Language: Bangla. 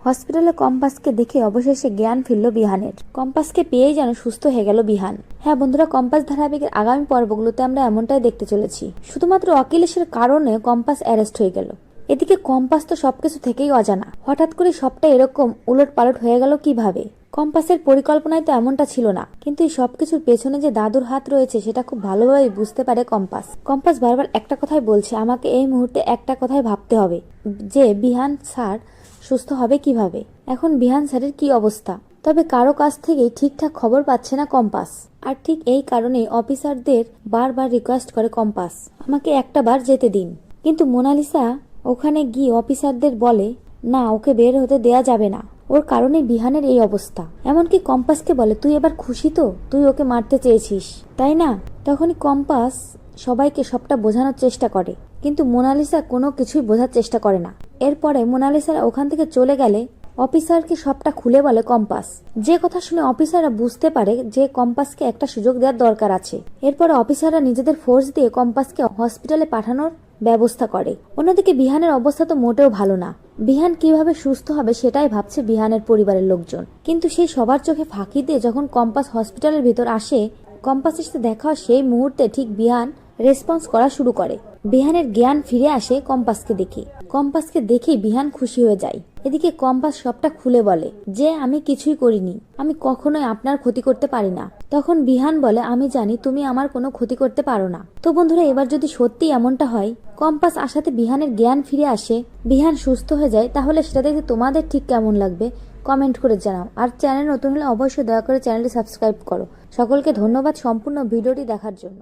হসপিটালে কম্পাসকে দেখে অবশেষে জ্ঞান ফিরল বিহানের। কম্পাসকে পেয়েই যেন সুস্থ হয়ে গেল বিহান। হ্যাঁ বন্ধুরা, কম্পাস ধারাবাহিকের আগামী পর্বগুলোতে আমরা এমনটাই দেখতে চলেছি। শুধুমাত্র অখিলেশের কারণে কম্পাস অ্যারেস্ট হয়ে গেল। এদিকে কম্পাস তো সবকিছু থেকেই অজানা, হঠাৎ করে সবটা এরকম উলট পালট হয়ে গেল কিভাবে? কম্পাসের পরিকল্পনায় তো এমনটা ছিল না, কিন্তু এই সবকিছুর পেছনে যে দাদুর হাত রয়েছে সেটা খুব ভালোভাবে বুঝতে পারে কম্পাস। কম্পাস বারবার একটা কথাই বলছে, আমাকে এই মুহূর্তে একটা কথাই ভাবতে হবে যে বিহান স্যার সুস্থ হবে কিভাবে। এখন বিহান স্যারের কি অবস্থা? তবে কারো কাছ থেকেই ঠিকঠাক খবর পাচ্ছে না কম্পাস। আর ঠিক এই কারণেই অফিসারদের বারবার রিকোয়েস্ট করে কম্পাস, আমাকে একটা বার যেতে দিন। কিন্তু মোনালিসা ওখানে গিয়ে অফিসারদের বলে, না, ওকে বের হতে দেয়া যাবে না, ওর কারণে বিহানের এই অবস্থা। এমনকি কম্পাসকে বলে, তুই এবার খুশি তো, তুই ওকে মারতে চেয়েছিস তাই না? তখনই কম্পাস সবাইকে সবটা বোঝানোর চেষ্টা করে, কিন্তু মোনালিসা কোনো কিছুই বোঝার চেষ্টা করে না। এরপরে মোনালিসারা ওখান থেকে চলে গেলে অফিসারকে সবটা খুলে বলে কম্পাস। যে কথা শুনে অফিসাররা বুঝতে পারে যে কম্পাসকে একটা সুযোগ দেওয়ার দরকার আছে। এরপরে অফিসাররা নিজেদের ফোর্স দিয়ে কম্পাসকে হসপিটালে পাঠানোর ব্যবস্থা করে। অন্যদিকে বিহানের অবস্থা তো মোটেও ভালো না। বিহান কিভাবে সুস্থ হবে সেটাই ভাবছে বিহানের পরিবারের লোকজন। কিন্তু সেই সবার চোখে ফাঁকি দিয়ে যখন কম্পাস হসপিটালের ভিতর আসে, কম্পাসের সাথে দেখা সেই মুহূর্তে ঠিক বিহান রেসপন্স করা শুরু করে। বিহানের জ্ঞান ফিরে আসে কম্পাসকে দেখে। কম্পাসকে দেখে বিহান খুশি হয়ে যায়। এদিকে কম্পাস সবটা খুলে বলে যে আমি কিছুই করিনি, আমি কখনোই আপনার ক্ষতি করতে পারি না। তখন বিহান বলে, আমি জানি তুমি আমার কোনো ক্ষতি করতে পারো না। তো বন্ধুরা, এবার যদি সত্যি এমনটা হয়, কম্পাস আসাতে বিহানের জ্ঞান ফিরে আসে, বিহান সুস্থ হয়ে যায়, তাহলে সেটা দেখতে তোমাদের ঠিক কেমন লাগবে কমেন্ট করে জানাও। আর চ্যানেল নতুন হলে অবশ্যই দয়া করে চ্যানেলটি সাবস্ক্রাইব করো। সকলকে ধন্যবাদ সম্পূর্ণ ভিডিওটি দেখার জন্য।